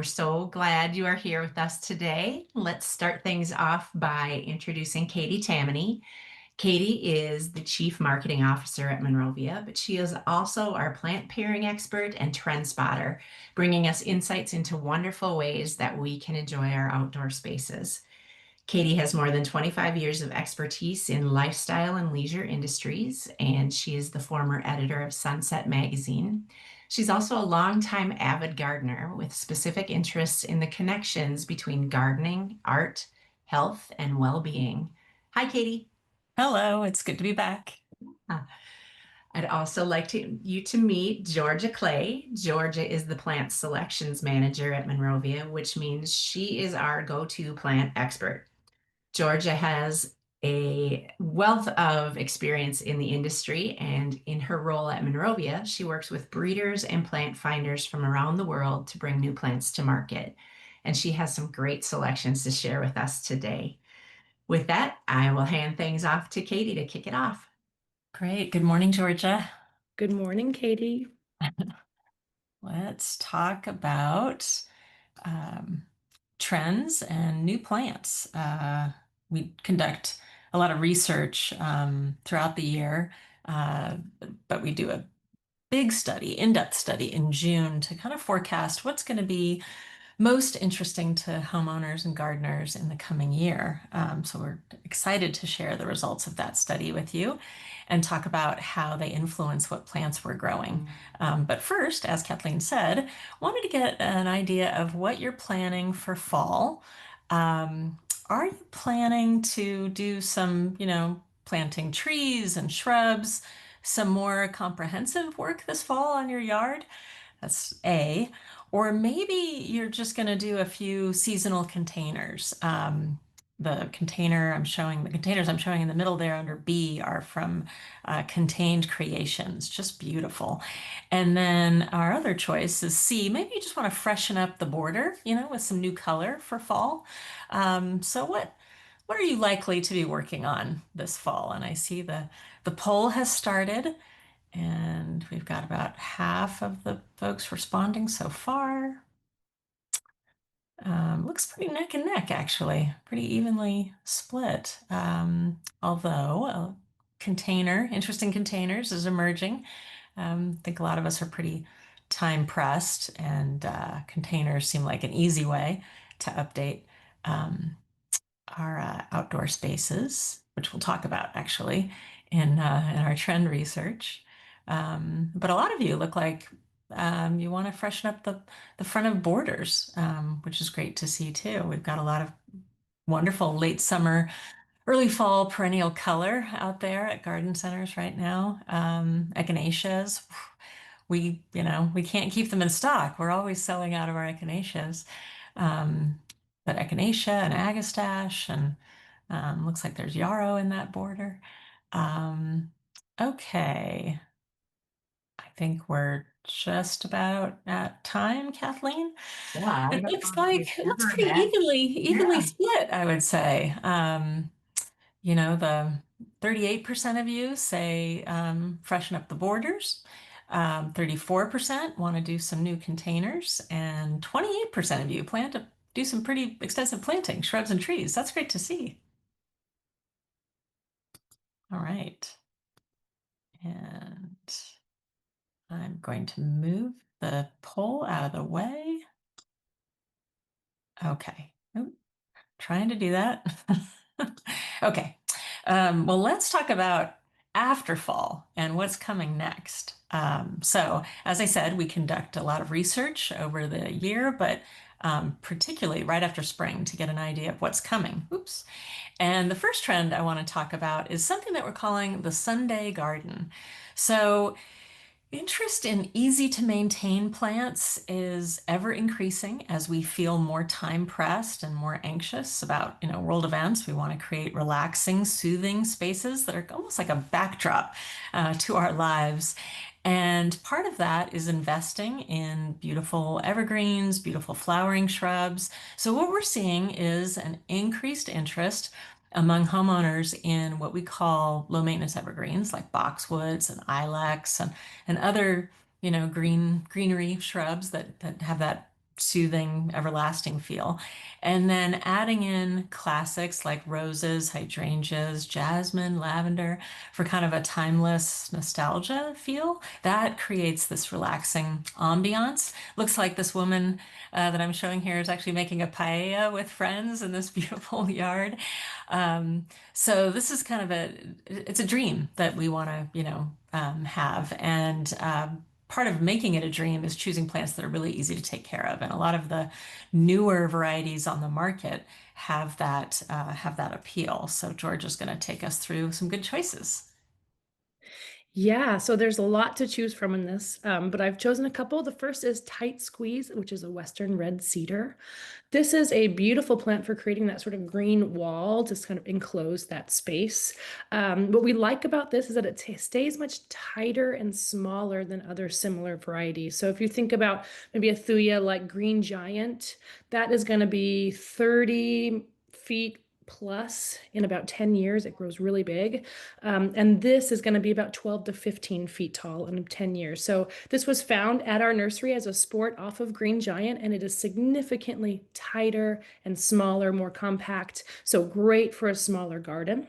We're so glad you are here with us today. Let's start things off by introducing Katie Tammany. Katie is the Chief Marketing Officer at Monrovia, but she is also our plant pairing expert and trend spotter, bringing us insights into wonderful ways that we can enjoy our outdoor spaces. Katie has more than 25 years of expertise in lifestyle and leisure industries, and she is the former editor of Sunset Magazine. She's also a longtime avid gardener with specific interests in the connections between gardening, art, health, and well-being. Hi, Katie. Hello, it's good to be back. Uh, I'd also like you to meet Georgia Clay. Georgia is the plant selections manager at Monrovia, which means she is our go-to plant expert. Georgia has a wealth of experience in the industry, and in her role at Monrovia, she works with breeders and plant finders from around the world to bring new plants to market. And she has some great selections to share with us today. With that, I will hand things off to Katie to kick it off. Great. Good morning, Georgia. Good morning, Katie. Let's talk about um, trends and new plants. We conduct a lot of research throughout the year, uh, but we do a big study, in-depth study in June to kind of forecast what's going to be most interesting to homeowners and gardeners in the coming year. So we're excited to share the results of that study with you and talk about how they influence what plants we're growing. But first, as Kathleen said, wanted to get an idea of what you're planning for fall. Um, are you planning to do some, planting trees and shrubs, some more comprehensive work this fall on your yard? That's A. Or maybe you're just going to do a few seasonal containers. The containers I'm showing in the middle there under B are from Contained Creations, just beautiful. And then our other choice is C. Maybe you just want to freshen up the border, with some new color for fall. So what are you likely to be working on this fall? And I see the poll has started. And we've got about half of the folks responding so far. Looks pretty neck and neck, actually, pretty evenly split. Although interesting containers is emerging. I think a lot of us are pretty time pressed, and containers seem like an easy way to update our outdoor spaces, which we'll talk about actually in our trend research. But a lot of you look like you want to freshen up the front of borders, which is great to see too. We've got a lot of wonderful late summer, early fall perennial color out there at garden centers right now. Echinaceas, we can't keep them in stock. We're always selling out of our echinaceas. Um, but echinacea and agastache and looks like there's yarrow in that border. Um, okay, I think we're just about at time, Kathleen. Yeah, I It don't looks know if we've like it looks ever pretty had. evenly Yeah. split, I would say. The 38% of you say freshen up the borders. 34% want to do some new containers, and 28% of you plan to do some pretty extensive planting, shrubs and trees. That's great to see. All right. And I'm going to move the poll out of the way. Okay. Oop, trying to do that. Okay. Well, let's talk about after fall and what's coming next. So, as I said, we conduct a lot of research over the year, but particularly right after spring to get an idea of what's coming. Oops. And the first trend I want to talk about is something that we're calling the Sunday garden. So, interest in easy to maintain plants is ever increasing as we feel more time pressed and more anxious about, world events. We want to create relaxing, soothing spaces that are almost like a backdrop to our lives. And part of that is investing in beautiful evergreens, beautiful flowering shrubs. So what we're seeing is an increased interest among homeowners in what we call low maintenance evergreens like boxwoods and ilex and other greenery shrubs that have that soothing, everlasting feel. And then adding in classics like roses, hydrangeas, jasmine, lavender for kind of a timeless nostalgia feel. That creates this relaxing ambiance. Looks like this woman that I'm showing here is actually making a paella with friends in this beautiful yard. So this is kind of it's a dream that we want to, have. And part of making it a dream is choosing plants that are really easy to take care of. And a lot of the newer varieties on the market have that appeal. So George is going to take us through some good choices. Yeah, so there's a lot to choose from in this, but I've chosen a couple. The first is Tight Squeeze, which is a Western red cedar. This is a beautiful plant for creating that sort of green wall to kind of enclose that space. What we like about this is that it stays much tighter and smaller than other similar varieties. So if you think about maybe a thuya like Green Giant, that is going to be 30 feet plus in about 10 years. It grows really big. And this is going to be about 12 to 15 feet tall in 10 years. So this was found at our nursery as a sport off of Green Giant, and it is significantly tighter and smaller, more compact. So great for a smaller garden.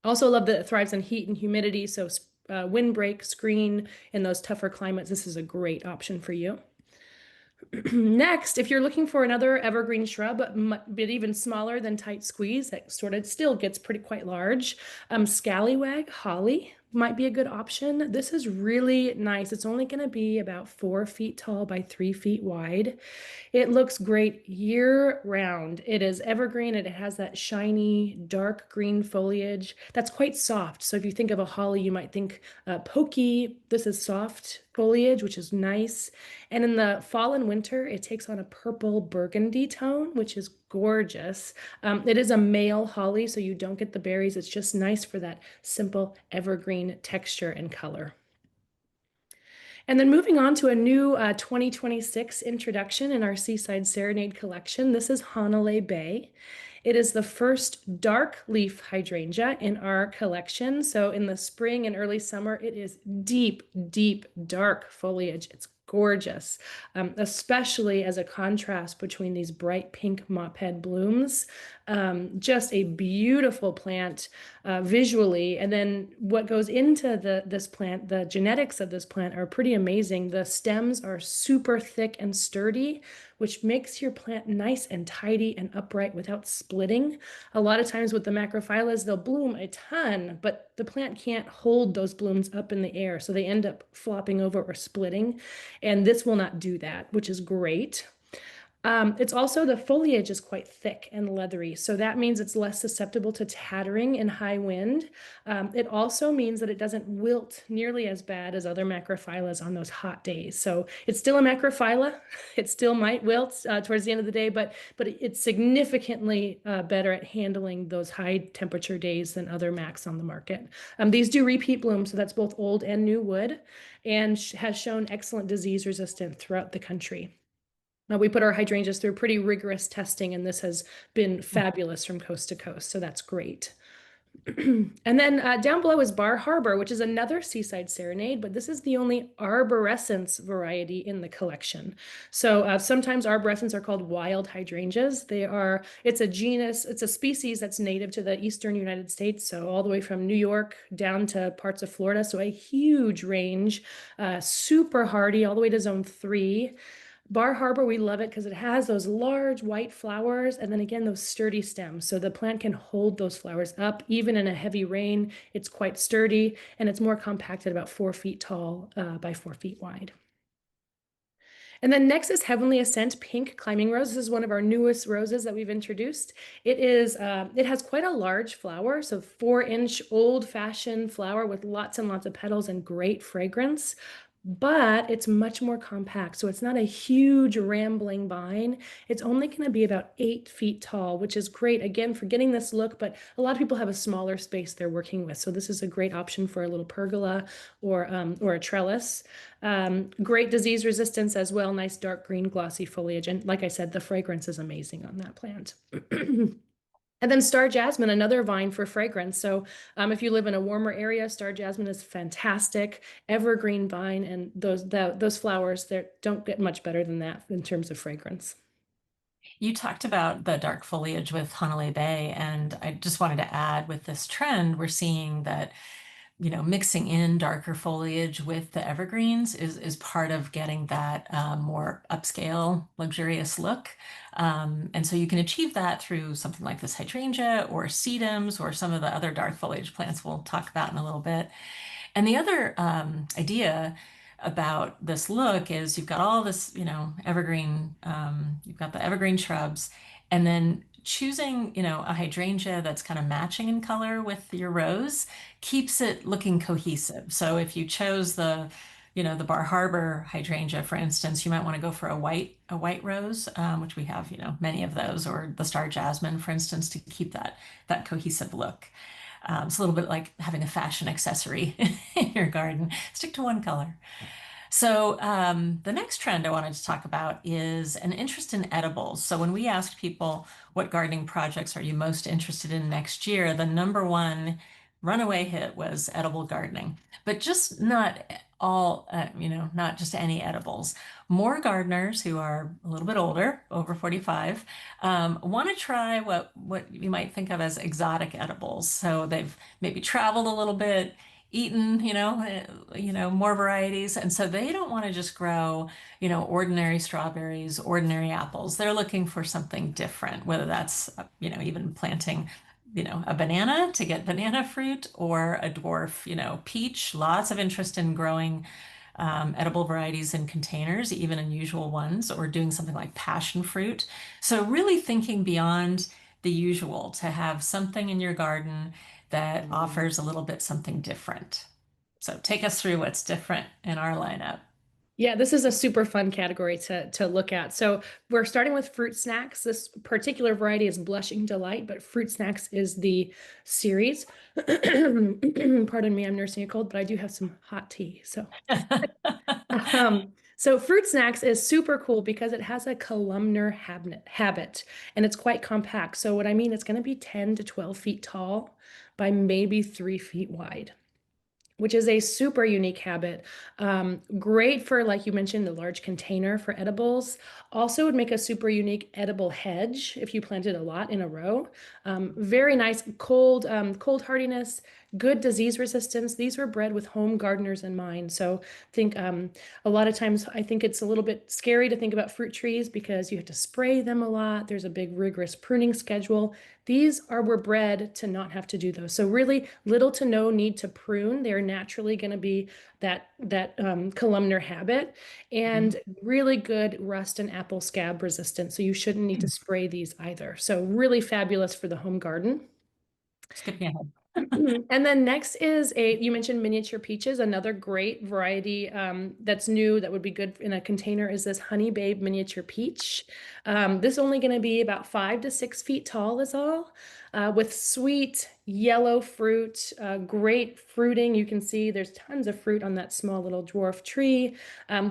Also love that it thrives in heat and humidity. So windbreak, screen in those tougher climates, this is a great option for you. Next, if you're looking for another evergreen shrub, but even smaller than Tight Squeeze, that sort of still gets pretty quite large, Scallywag Holly might be a good option. This is really nice. It's only going to be about 4 feet tall by 3 feet wide. It looks great year round. It is evergreen and it has that shiny dark green foliage that's quite soft. So if you think of a holly, you might think pokey. This is soft foliage, which is nice. And in the fall and winter, it takes on a purple burgundy tone, which is gorgeous. It is a male holly, so you don't get the berries. It's just nice for that simple evergreen texture and color. And then moving on to a new 2026 introduction in our Seaside Serenade collection. This is Hanalei Bay. It is the first dark leaf hydrangea in our collection. So in the spring and early summer, it is deep, deep, dark foliage. It's gorgeous, especially as a contrast between these bright pink mophead blooms. Just a beautiful plant visually. And then what goes into this plant, the genetics of this plant are pretty amazing. The stems are super thick and sturdy, which makes your plant nice and tidy and upright without splitting. A lot of times with the macrophyllus, they'll bloom a ton, but the plant can't hold those blooms up in the air, so they end up flopping over or splitting. And this will not do that, which is great. It's also the foliage is quite thick and leathery, so that means it's less susceptible to tattering in high wind. It also means that it doesn't wilt nearly as bad as other macrophylla on those hot days. So it's still a macrophylla. It still might wilt towards the end of the day, but it's significantly better at handling those high temperature days than other macs on the market. These do repeat bloom, so that's both old and new wood, and has shown excellent disease resistance throughout the country. Now, we put our hydrangeas through pretty rigorous testing, and this has been fabulous from coast to coast, so that's great. And then down below is Bar Harbor, which is another Seaside Serenade, but this is the only arborescence variety in the collection. So sometimes arborescents are called wild hydrangeas. It's a genus, it's a species that's native to the eastern United States, so all the way from New York down to parts of Florida, so a huge range, super hardy, all the way to zone 3. Bar Harbor, we love it because it has those large white flowers and then again, those sturdy stems. So the plant can hold those flowers up even in a heavy rain. It's quite sturdy and it's more compacted, about 4 feet tall by 4 feet wide. And then next is Heavenly Ascent Pink Climbing Rose. This is one of our newest roses that we've introduced. It has quite a large flower, so 4-inch old-fashioned flower with lots and lots of petals and great fragrance. But it's much more compact. So it's not a huge rambling vine. It's only going to be about 8 feet tall, which is great, again, for getting this look. But a lot of people have a smaller space they're working with. So this is a great option for a little pergola or a trellis. Great disease resistance as well. Nice dark green glossy foliage. And like I said, the fragrance is amazing on that plant. And then star jasmine, another vine for fragrance. So if you live in a warmer area, star jasmine is fantastic, evergreen vine, and those flowers there don't get much better than that in terms of fragrance. You talked about the dark foliage with Hanalei Bay, and I just wanted to add with this trend, we're seeing that, mixing in darker foliage with the evergreens is part of getting that more upscale, luxurious look. And so you can achieve that through something like this hydrangea or sedums or some of the other dark foliage plants we'll talk about in a little bit. And the other idea about this look is you've got all this, evergreen, you've got the evergreen shrubs, and then choosing, a hydrangea that's kind of matching in color with your rose keeps it looking cohesive. So if you chose the Bar Harbor hydrangea, for instance, you might want to go for a white rose, which we have, many of those, or the star jasmine, for instance, to keep that cohesive look. It's a little bit like having a fashion accessory in your garden. Stick to one color. So the next trend I wanted to talk about is an interest in edibles. So when we asked people what gardening projects are you most interested in next year, the number one runaway hit was edible gardening, but just not all, not just any edibles. More gardeners who are a little bit older, over 45, want to try what you might think of as exotic edibles. So they've maybe traveled a little bit, eaten, more varieties. And so they don't want to just grow, ordinary strawberries, ordinary apples. They're looking for something different, whether that's, even planting, a banana to get banana fruit or a dwarf, peach. Lots of interest in growing edible varieties in containers, even unusual ones, or doing something like passion fruit. So really thinking beyond the usual to have something in your garden that offers a little bit something different. So take us through what's different in our lineup. Yeah, this is a super fun category to look at. So we're starting with fruit snacks. This particular variety is Blushing Delight, but fruit snacks is the series. Pardon me, I'm nursing a cold, but I do have some hot tea. So fruit snacks is super cool because it has a columnar habit and it's quite compact. So what I mean, it's going to be 10 to 12 feet tall by maybe 3 feet wide, which is a super unique habit. Great for, like you mentioned, the large container for edibles. Also would make a super unique edible hedge if you planted a lot in a row. Very nice cold hardiness, good disease resistance. These were bred with home gardeners in mind. So I think a lot of times I think it's a little bit scary to think about fruit trees because you have to spray them a lot. There's a big rigorous pruning schedule. Were bred to not have to do those. So really little to no need to prune. They're naturally going to be that columnar habit and really good rust and apple scab resistant. So you shouldn't need to spray these either. So really fabulous for the home garden. Skipping ahead. And then next is you mentioned miniature peaches. Another great variety that's new that would be good in a container is this Honey Babe miniature peach. This only going to be about 5 to 6 feet tall is all, with sweet yellow fruit, great fruiting. You can see there's tons of fruit on that small little dwarf tree.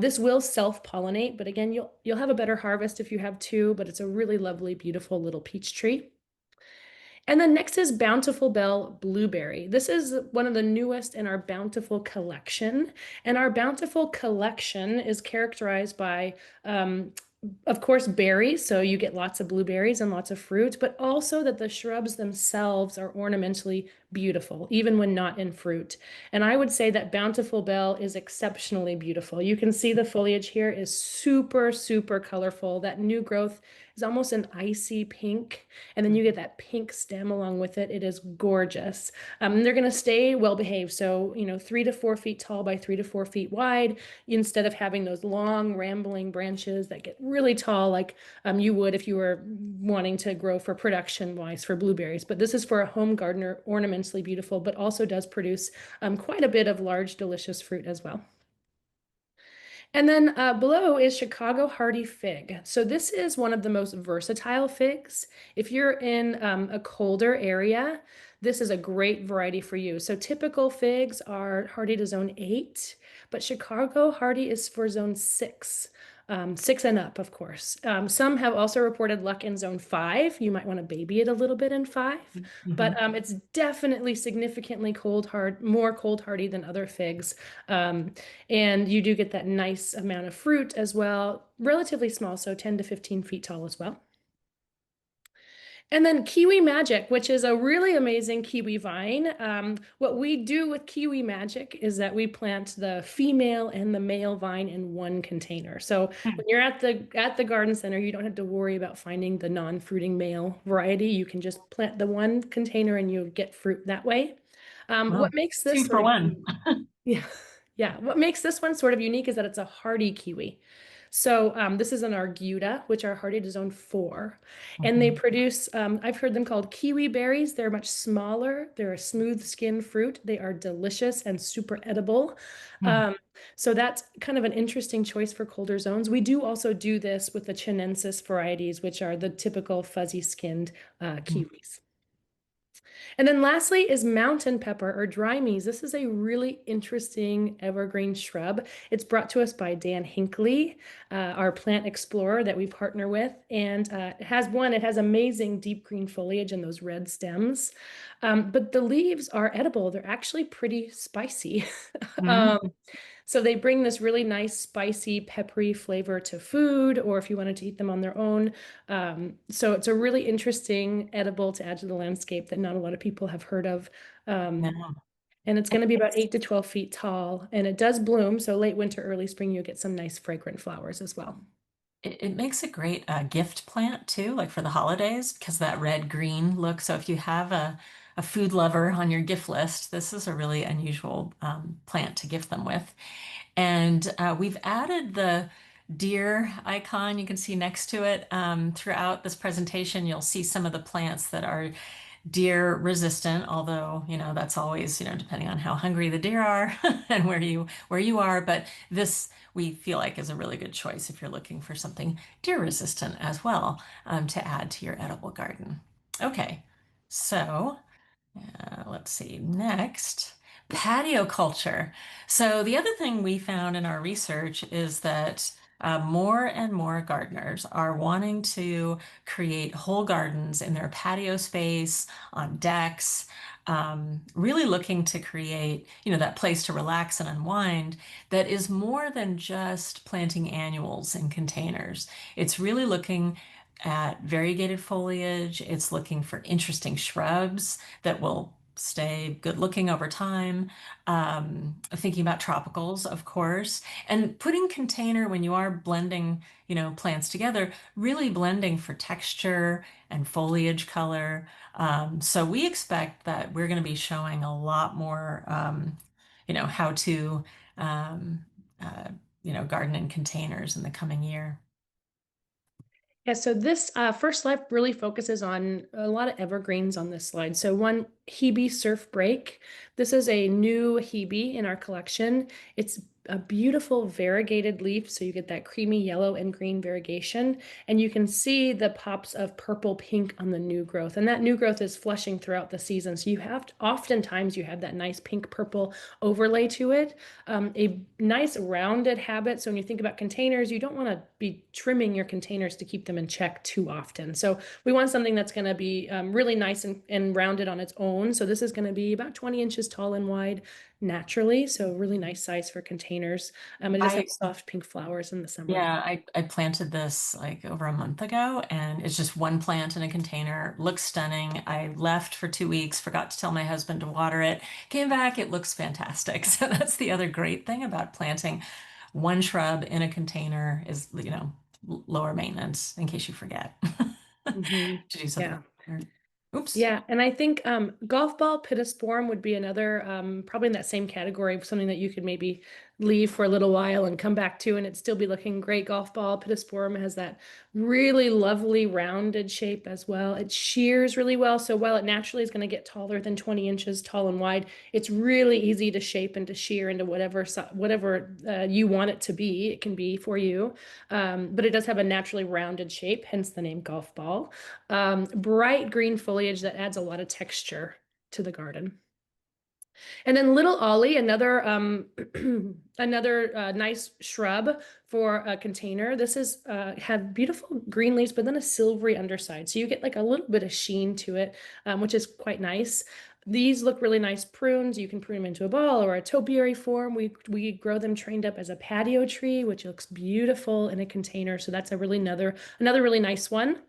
This will self-pollinate, but again, you'll have a better harvest if you have two, but it's a really lovely, beautiful little peach tree. And then next is Bountiful Bell Blueberry. This is one of the newest in our Bountiful collection. And our Bountiful collection is characterized by, of course, berries. So you get lots of blueberries and lots of fruit, but also that the shrubs themselves are ornamentally beautiful, even when not in fruit. And I would say that Bountiful Bell is exceptionally beautiful. You can see the foliage here is super, super colorful. That new growth is almost an icy pink. And then you get that pink stem along with it. It is gorgeous. They're going to stay well behaved. So, 3 to 4 feet tall by 3 to 4 feet wide, instead of having those long rambling branches that get really tall, like you would if you were wanting to grow for production wise for blueberries. But this is for a home gardener, ornamentally beautiful, but also does produce quite a bit of large, delicious fruit as well. And then below is Chicago Hardy Fig. So this is one of the most versatile figs. If you're in a colder area, this is a great variety for you. So typical figs are hardy to zone 8, but Chicago Hardy is for zone 6. 6 and up, of course. Some have also reported luck in zone 5. You might want to baby it a little bit in 5, but Mhm. it's definitely significantly more cold hardy than other figs. And you do get that nice amount of fruit as well, relatively small, so 10 to 15 feet tall as well. And then Kiwi Magic, which is a really amazing kiwi vine. What we do with Kiwi Magic is that we plant the female and the male vine in one container. So when you're at the garden center, you don't have to worry about finding the non-fruiting male variety. You can just plant the one container and you get fruit that way. Oh, What makes this two sort for of one. yeah. Yeah. What makes this one sort of unique is that it's a hardy kiwi. So this is an Arguta, which are hardy to zone 4. And they Mhm. produce, I've heard them called kiwi berries. They're much smaller. They're a smooth skin fruit. They are delicious and super edible. Mm. Um, so that's kind of an interesting choice for colder zones. We do also do this with the Chinensis varieties, which are the typical fuzzy skinned Mm. kiwis. And then lastly is mountain pepper or dry maize. This is a really interesting evergreen shrub. It's brought to us by Dan Hinckley, our plant explorer that we partner with. And it has amazing deep green foliage and those red stems. But the leaves are edible. They're actually pretty spicy. Mm. Um, so they bring this really nice, spicy, peppery flavor to food, or if you wanted to eat them on their own. So it's a really interesting edible to add to the landscape that not a lot of people have heard of. Um, No. and it's going to be about 8 to 12 feet tall, and it does bloom. So late winter, early spring, you'll get some nice fragrant flowers as well. It makes a great gift plant too, like for the holidays, because that red-green look. So if you have a food lover on your gift list, this is a really unusual plant to gift them with. And we've added the deer icon you can see next to it. Throughout this presentation, you'll see some of the plants that are deer resistant, although, that's always, depending on how hungry the deer are and where you are. But this we feel like is a really good choice if you're looking for something deer resistant as well, to add to your edible garden. Okay, so let's see, next, patio culture. So the other thing we found in our research is that more and more gardeners are wanting to create whole gardens in their patio space, on decks, really looking to create, that place to relax and unwind that is more than just planting annuals in containers. It's really looking at variegated foliage. It's looking for interesting shrubs that will stay good looking over time. Thinking about tropicals, of course, and putting container when you are blending, plants together, really blending for texture and foliage color. So we expect that we're going to be showing a lot more, how to, um, uh, garden in containers in the coming year. Yeah, so this first life really focuses on a lot of evergreens on this slide. So one, Hebe Surf Break. This is a new Hebe in our collection. It's a beautiful variegated leaf, so you get that creamy yellow and green variegation, and you can see the pops of purple pink on the new growth, and that new growth is flushing throughout the season. So oftentimes you have that nice pink purple overlay to it. A nice rounded habit. So when you think about containers, you don't want to be trimming your containers to keep them in check too often. So we want something that's going to be really nice and rounded on its own. So this is going to be about 20 inches tall and wide naturally. So really nice size for containers. It just I has soft pink flowers in the summer. Yeah, I planted this like over a month ago, and it's just one plant in a container. Looks stunning. I left for 2 weeks, forgot to tell my husband to water it. Came back, it looks fantastic. So that's the other great thing about planting one shrub in a container is, lower maintenance in case you forget Hmm. to do something. Yeah. Oops. Yeah, and I think golf ball pittosporum would be another, probably in that same category of something that you could maybe leave for a little while and come back to, and it'd still be looking great. Golf ball pittosporum has that really lovely rounded shape as well. It shears really well, so while it naturally is going to get taller than 20 inches tall and wide, it's really easy to shape and to shear into whatever you want it to be. It can be for you, but it does have a naturally rounded shape, hence the name golf ball. Bright green foliage that adds a lot of texture to the garden. And then little ollie, another another nice shrub for a container. This is have beautiful green leaves, but then a silvery underside, so you get like a little bit of sheen to it, which is quite nice. These look really nice prunes. You can prune them into a ball or a topiary form. We grow them trained up as a patio tree, which looks beautiful in a container. So that's a really another really nice one.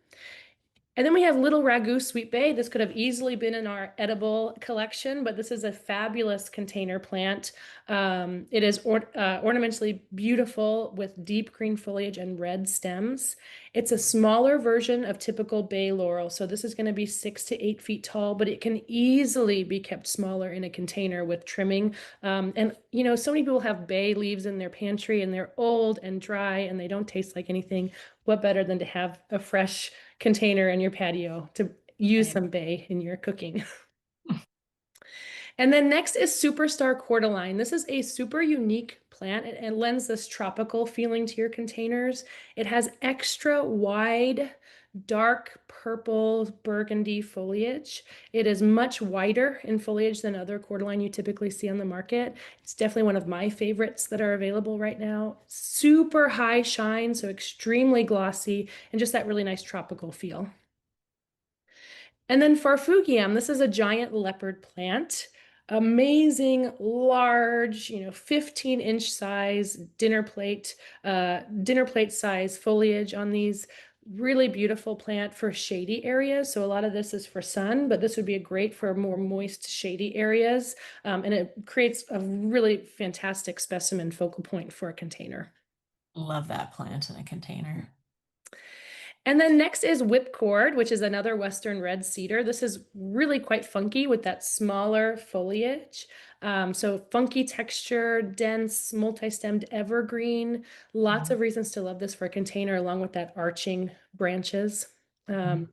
And then we have Little Ragu Sweet Bay. This could have easily been in our edible collection, but this is a fabulous container plant. It is ornamentally beautiful with deep green foliage and red stems. It's a smaller version of typical bay laurel. So this is going to be 6 to 8 feet tall, but it can easily be kept smaller in a container with trimming. And you know, so many people have bay leaves in their pantry and they're old and dry and they don't taste like anything. What better than to have a fresh container in your patio to use Right. some bay in your cooking? And then next is Superstar Cordyline. This is a super unique plant. It lends this tropical feeling to your containers. It has extra wide, dark purple burgundy foliage. It is much wider in foliage than other cordyline you typically see on the market. It's definitely one of my favorites that are available right now. Super high shine, so extremely glossy, and just that really nice tropical feel. And then Farfugium, this is a giant leopard plant. Amazing, large, 15-inch size dinner plate size foliage on these. Really beautiful plant for shady areas. So a lot of this is for sun, but this would be great for more moist, shady areas. And it creates a really fantastic specimen focal point for a container. Love that plant in a container. And then next is whipcord, which is another Western red cedar. This is really quite funky with that smaller foliage. So funky texture, dense, multi-stemmed evergreen. Lots of reasons to love this for a container, along with that arching branches. Mhm.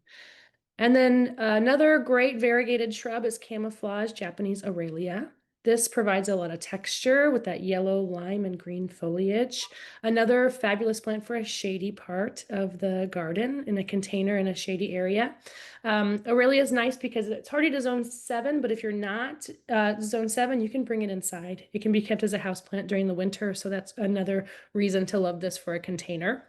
And then another great variegated shrub is camouflage Japanese Aurelia. This provides a lot of texture with that yellow, lime, and green foliage. Another fabulous plant for a shady part of the garden in a container in a shady area. Aurelia is nice because it's hardy to zone 7, but if you're not zone 7, you can bring it inside. It can be kept as a house plant during the winter, so that's another reason to love this for a container.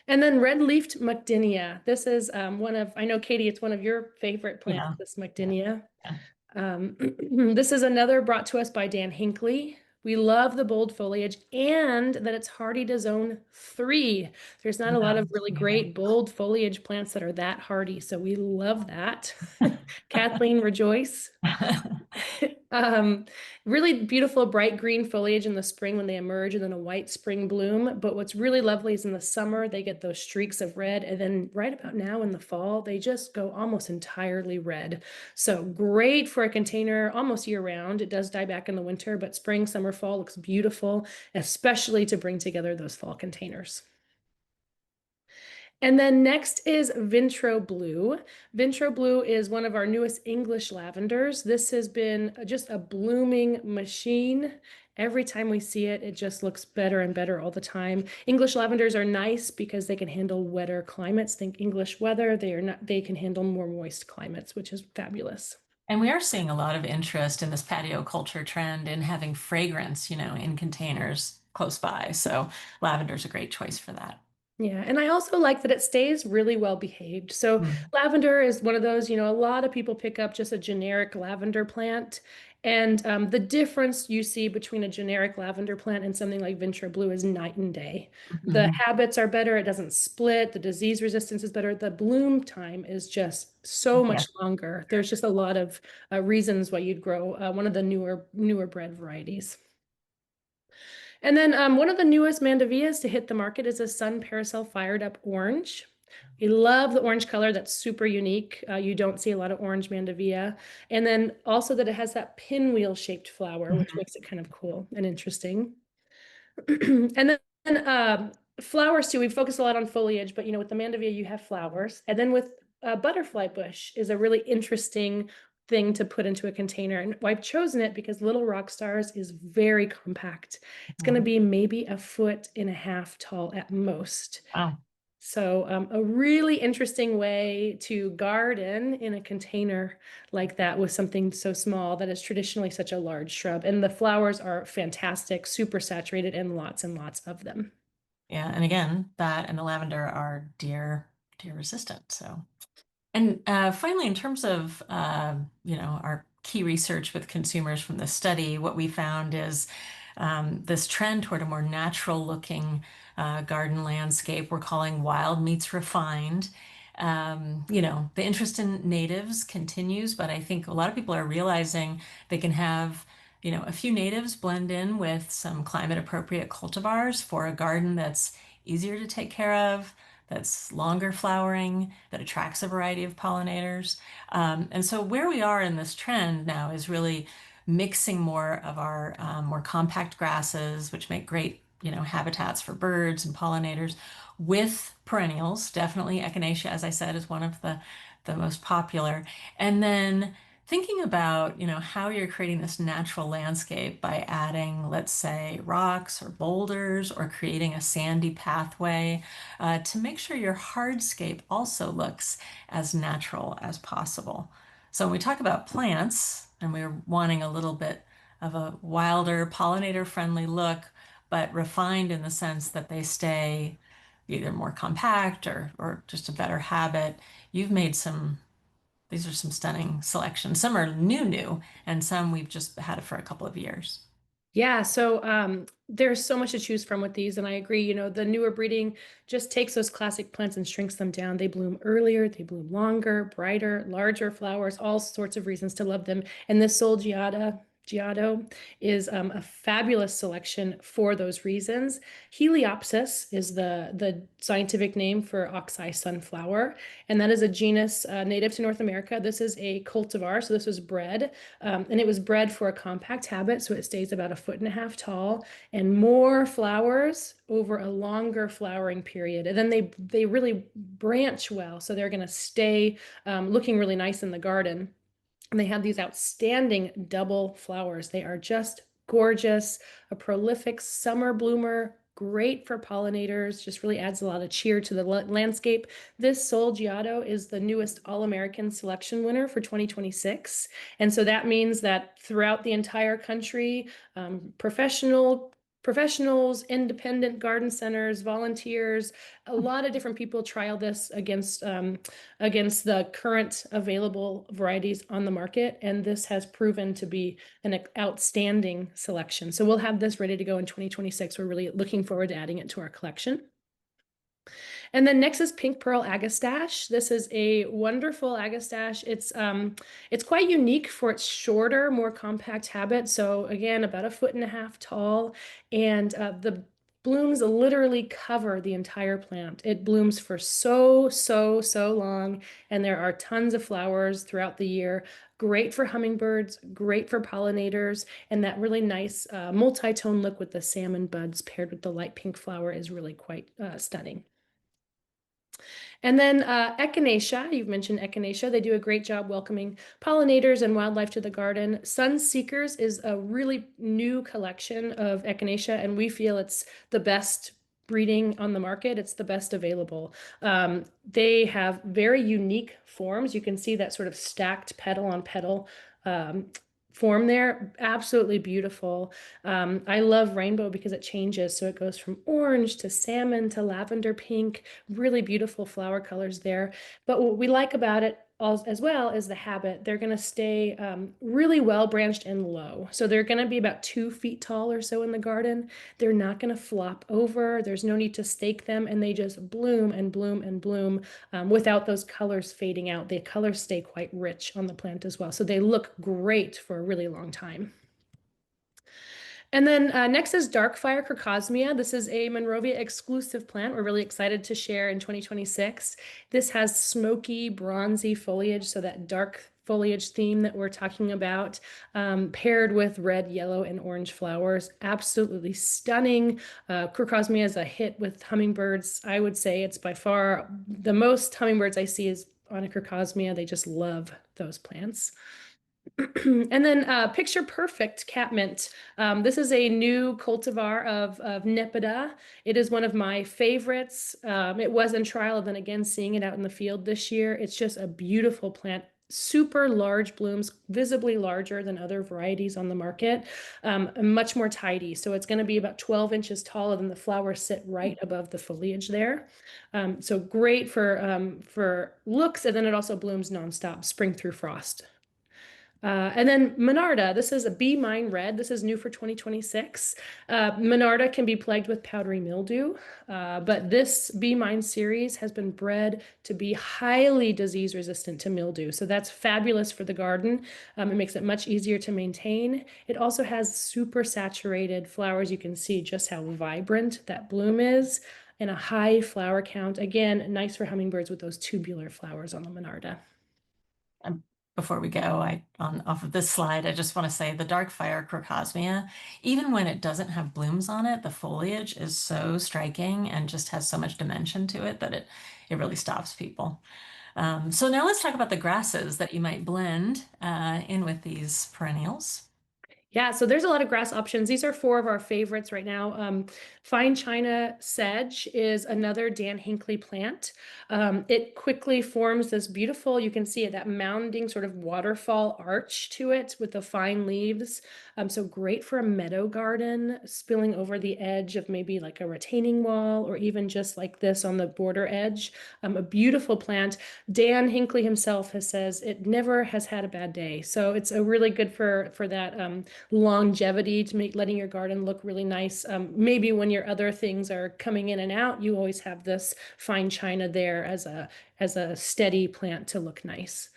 And then red-leafed Macdinia. This is I know, Katie, it's one of your favorite plants, Yeah. this Macdinia. Yeah. This is another brought to us by Dan Hinckley. We love the bold foliage and that it's hardy to zone 3. There's not a lot of really great bold foliage plants that are that hardy, so we love that. Kathleen, rejoice. Um, Really beautiful bright green foliage in the spring when they emerge, and then a white spring bloom. But what's really lovely is in the summer, they get those streaks of red. And then right about now in the fall, they just go almost entirely red. So great for a container almost year round. It does die back in the winter, but spring, summer, fall looks beautiful, especially to bring together those fall containers. And then next is Vintro Blue. Vintro Blue is one of our newest English lavenders. This has been just a blooming machine. Every time we see it, it just looks better and better all the time. English lavenders are nice because they can handle wetter climates. Think English weather. They can handle more moist climates, which is fabulous. And we are seeing a lot of interest in this patio culture trend in having fragrance, in containers close by. So lavender is a great choice for that. Yeah, and I also like that it stays really well behaved. So Mm. lavender is one of those, a lot of people pick up just a generic lavender plant. And the difference you see between a generic lavender plant and something like Ventura Blue is night and day. The Mhm. habits are better, it doesn't split, the disease resistance is better, the bloom time is just so Yeah. much longer. There's just a lot of reasons why you'd grow one of the newer bred varieties. And then one of the newest mandavillas to hit the market is a sun parasol fired up orange. We love the orange color. That's super unique. You don't see a lot of orange mandevilla. And then also that it has that pinwheel shaped flower, which Mhm. makes it kind of cool and interesting. And then flowers too. We focus a lot on foliage, but with the mandevilla, you have flowers. And then with butterfly bush is a really interesting thing to put into a container. And I've chosen it because Little Rock Stars is very compact. It's going to Mhm. be maybe 1.5 feet tall at most. Wow. So a really interesting way to garden in a container like that with something so small that is traditionally such a large shrub. And the flowers are fantastic, super saturated, and lots of them. Yeah, and again, that and the lavender are deer resistant. So, and finally, in terms of our key research with consumers from the study, what we found is this trend toward a more natural looking garden landscape we're calling wild meets refined. The interest in natives continues, but I think a lot of people are realizing they can have a few natives blend in with some climate appropriate cultivars for a garden that's easier to take care of, that's longer flowering, that attracts a variety of pollinators. And so where we are in this trend now is really mixing more of our more compact grasses, which make great, habitats for birds and pollinators, with perennials. Definitely echinacea, as I said, is one of the most popular. And then thinking about, how you're creating this natural landscape by adding, let's say, rocks or boulders or creating a sandy pathway to make sure your hardscape also looks as natural as possible. So when we talk about plants and we're wanting a little bit of a wilder, pollinator-friendly look, but refined in the sense that they stay either more compact or just a better habit, you've made these are some stunning selections. Some are new, and some we've just had it for a couple of years. Yeah, so there's so much to choose from with these, and I agree. The newer breeding just takes those classic plants and shrinks them down. They bloom earlier, they bloom longer, brighter, larger flowers, all sorts of reasons to love them. And this Giotto is a fabulous selection for those reasons. Heliopsis is the scientific name for oxeye sunflower, and that is a genus native to North America. This is a cultivar, so this was bred, and it was bred for a compact habit, so it stays about 1.5 feet tall and more flowers over a longer flowering period. And then they really branch well, so they're going to stay looking really nice in the garden. And they have these outstanding double flowers. They are just gorgeous, a prolific summer bloomer, great for pollinators, just really adds a lot of cheer to the landscape. This Giotto is the newest All-American selection winner for 2026. And so that means that throughout the entire country, professionals, independent garden centers, volunteers, a lot of different people trial this against the current available varieties on the market, and this has proven to be an outstanding selection. So we'll have this ready to go in 2026. We're really looking forward to adding it to our collection. And then next is Pink Pearl Agastache. This is a wonderful Agastache. It's quite unique for its shorter, more compact habit. So again, about 1.5 feet tall, and the blooms literally cover the entire plant. It blooms for so long, and there are tons of flowers throughout the year. Great for hummingbirds, great for pollinators, and that really nice multi-tone look with the salmon buds paired with the light pink flower is really quite stunning. And then echinacea, you've mentioned echinacea. They do a great job welcoming pollinators and wildlife to the garden. Sun Seekers is a really new collection of echinacea, and we feel it's the best breeding on the market. It's the best available. They have very unique forms. You can see that sort of stacked petal on petal form there. Absolutely beautiful. I love rainbow because it changes. So it goes from orange to salmon to lavender pink, really beautiful flower colors there. But what we like about it as well is the habit. They're going to stay really well branched and low. So they're going to be about 2 feet tall or so in the garden. They're not going to flop over. There's no need to stake them, and they just bloom and bloom and bloom without those colors fading out. The colors stay quite rich on the plant as well. So they look great for a really long time. And then next is Darkfire Crocosmia. This is a Monrovia exclusive plant we're really excited to share in 2026. This has smoky, bronzy foliage, so that dark foliage theme that we're talking about, paired with red, yellow, and orange flowers. Absolutely stunning. Crocosmia is a hit with hummingbirds. I would say it's by far the most hummingbirds I see is on a Crocosmia. They just love those plants. And then Picture Perfect catmint. This is a new cultivar of Nepeta. It is one of my favorites. It was in trial, and then again seeing it out in the field this year. It's just a beautiful plant. Super large blooms, visibly larger than other varieties on the market, and much more tidy. So it's going to be about 12 inches taller than the flowers sit right above the foliage there. So great for looks, and then it also blooms nonstop, spring through frost. And then Monarda, this is a Be Mine Red. This is new for 2026. Monarda can be plagued with powdery mildew, but this Be Mine series has been bred to be highly disease resistant to mildew. So that's fabulous for the garden. It makes it much easier to maintain. It also has super saturated flowers. You can see just how vibrant that bloom is and a high flower count. Again, nice for hummingbirds with those tubular flowers on the Monarda. Um, Before we go, on off of this slide, I just want to say the dark fire crocosmia, even when it doesn't have blooms on it, the foliage is so striking and just has so much dimension to it that it really stops people. So now let's talk about the grasses that you might blend in with these perennials. Yeah, so there's a lot of grass options. These are four of our favorites right now. Fine China sedge is another Dan Hinckley plant. It quickly forms this beautiful, you can see it, that mounding sort of waterfall arch to it with the fine leaves. So great for a meadow garden, spilling over the edge of maybe like a retaining wall or even just like this on the border edge. A beautiful plant. Dan Hinckley himself has says it never has had a bad day. So it's a really good for that longevity to make letting your garden look really nice. Maybe when your other things are coming in and out, you always have this fine china there as a steady plant to look nice.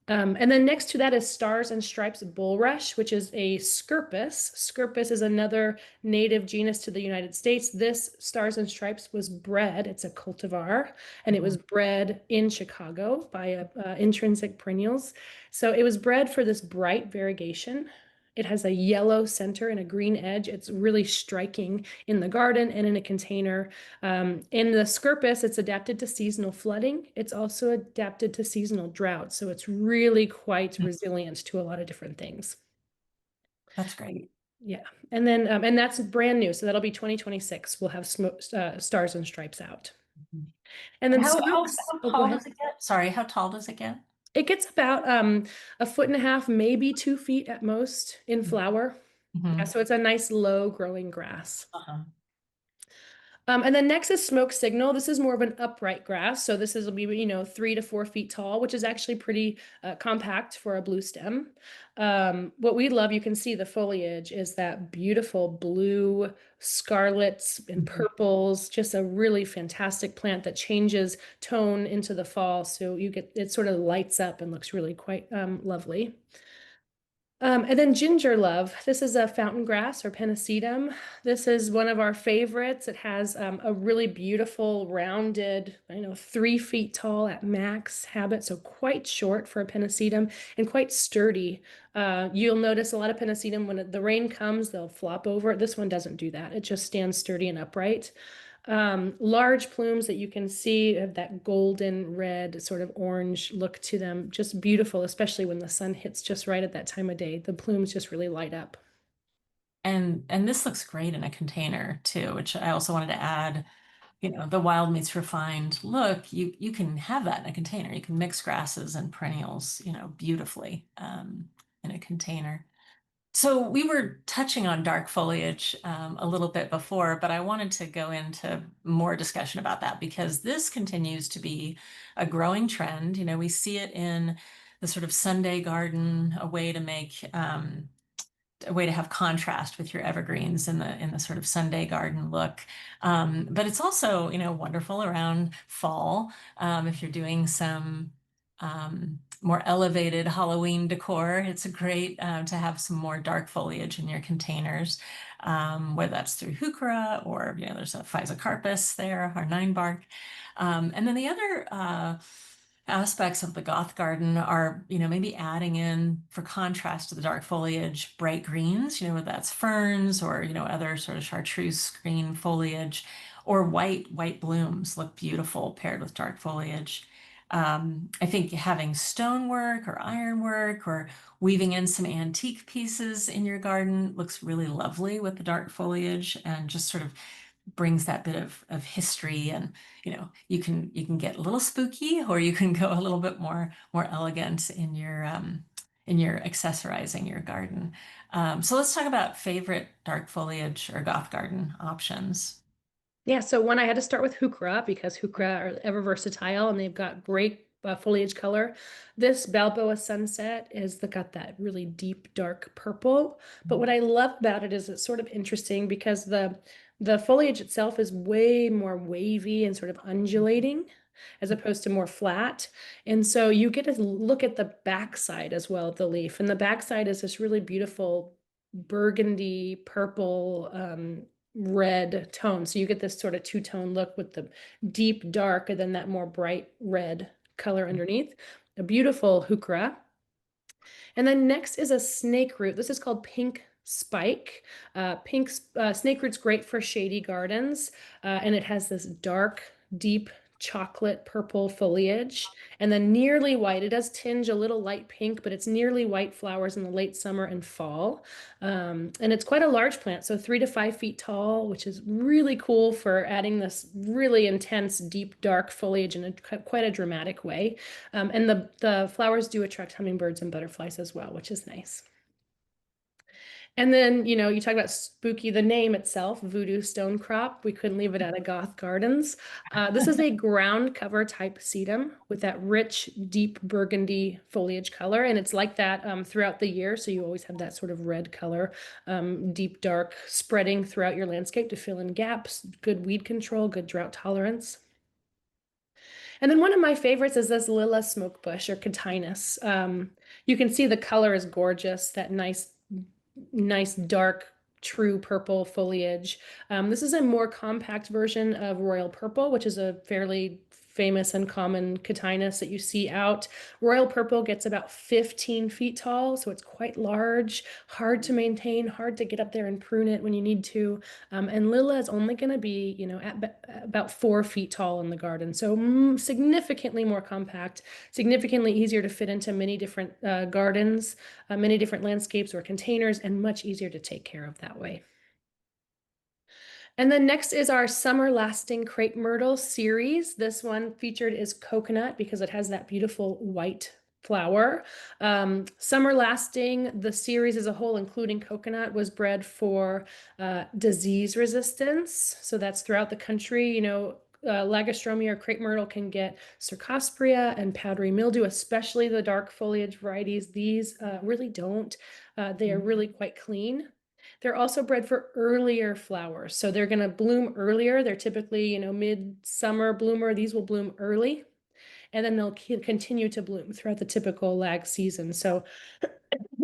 And then next to that is Stars and Stripes bulrush, which is a scirpus. Scirpus is another native genus to the United States. This Stars and Stripes was bred, it's a cultivar, and it was bred in Chicago by Intrinsic Perennials. So it was bred for this bright variegation. It has a yellow center and a green edge. It's really striking in the garden and in a container. In the Scirpus, it's adapted to seasonal flooding. It's also adapted to seasonal drought. So it's really quite resilient to a lot of different things. That's great. Yeah. And then, and that's brand new. So that'll be 2026. We'll have Stars and Stripes out. And then How oh, go tall ahead. does it get? Sorry, how tall does it get? It gets about a foot and a half, maybe 2 feet at most in flower. Yeah, Mm-hmm. so it's a nice low growing grass. Uh-huh. And then next is Smoke Signal. This is more of an upright grass. So this is will be, 3 to 4 feet tall, which is actually pretty compact for a blue stem. What we love, you can see the foliage is that beautiful blue, scarlets and purples, just a really fantastic plant that changes tone into the fall. So you get, it sort of lights up and looks really quite lovely. And then ginger love. This is a fountain grass or pennisetum. This is one of our favorites. It has a really beautiful, rounded, 3 feet tall at max habit, so quite short for a pennisetum and quite sturdy. You'll notice a lot of pennisetum when the rain comes, they'll flop over. This one doesn't do that. It just stands sturdy and upright. Large plumes that you can see have that golden red sort of orange look to them. Just beautiful, especially when the sun hits just right at that time of day. The plumes just really light up. And this looks great in a container too, which I also wanted to add, the wild meets refined look, you can have that in a container. You can mix grasses and perennials, beautifully in a container. So we were touching on dark foliage a little bit before, but I wanted to go into more discussion about that because this continues to be a growing trend. We see it in the sort of Sunday garden, a way to have contrast with your evergreens in the sort of Sunday garden look. But it's also, wonderful around fall if you're doing some more elevated Halloween decor. It's a great to have some more dark foliage in your containers, whether that's through heuchera or, there's a physocarpus there, our nine bark. And then the other aspects of the Goth garden are, maybe adding in, for contrast to the dark foliage, bright greens, whether that's ferns or, other sort of chartreuse green foliage, or white blooms look beautiful paired with dark foliage. I think having stonework or ironwork or weaving in some antique pieces in your garden looks really lovely with the dark foliage and just sort of brings that bit of history. And you can get a little spooky, or you can go a little bit more elegant in your accessorizing your garden. So let's talk about favorite dark foliage or goth garden options. Yeah, so one I had to start with heuchera because heuchera are ever versatile and they've got great foliage color. This Balboa Sunset got that really deep dark purple. But what I love about it is it's sort of interesting because the foliage itself is way more wavy and sort of undulating as opposed to more flat. And so you get to look at the backside as well of the leaf. And the backside is this really beautiful burgundy purple red tone. So you get this sort of two-tone look with the deep dark and then that more bright red color underneath. A beautiful heuchera. And then next is a snake root. This is called pink spike. Snake root's great for shady gardens, and it has this dark, deep chocolate purple foliage, and then nearly white. It does tinge a little light pink, but it's nearly white flowers in the late summer and fall. And it's quite a large plant, so 3 to 5 feet tall, which is really cool for adding this really intense, deep, dark foliage in quite a dramatic way. And the flowers do attract hummingbirds and butterflies as well, which is nice. And then, you talk about spooky, the name itself, Voodoo Stone Crop. We couldn't leave it out of Goth Gardens. This is a ground cover type sedum with that rich, deep burgundy foliage color. And it's like that throughout the year. So you always have that sort of red color, deep, dark, spreading throughout your landscape to fill in gaps, good weed control, good drought tolerance. And then one of my favorites is this Lilla smokebush or Catinus. You can see the color is gorgeous, that nice dark true purple foliage. This is a more compact version of royal purple, which is a fairly famous and common Catinus that you see out. Royal purple gets about 15 feet tall, so it's quite large, hard to maintain, hard to get up there and prune it when you need to. And Lilla is only going to be, at about 4 feet tall in the garden, so significantly more compact, significantly easier to fit into many different gardens, many different landscapes or containers, and much easier to take care of that way. And then next is our summer lasting crepe myrtle series. This one featured is coconut because it has that beautiful white flower. Summer lasting, the series as a whole, including coconut, was bred for disease resistance. So that's throughout the country. Lagostromia or crepe myrtle can get cercospora and powdery mildew, especially the dark foliage varieties. These really don't. They are really quite clean. They're also bred for earlier flowers. So they're going to bloom earlier. They're typically, mid-summer bloomer. These will bloom early, and then they'll continue to bloom throughout the typical lag season. So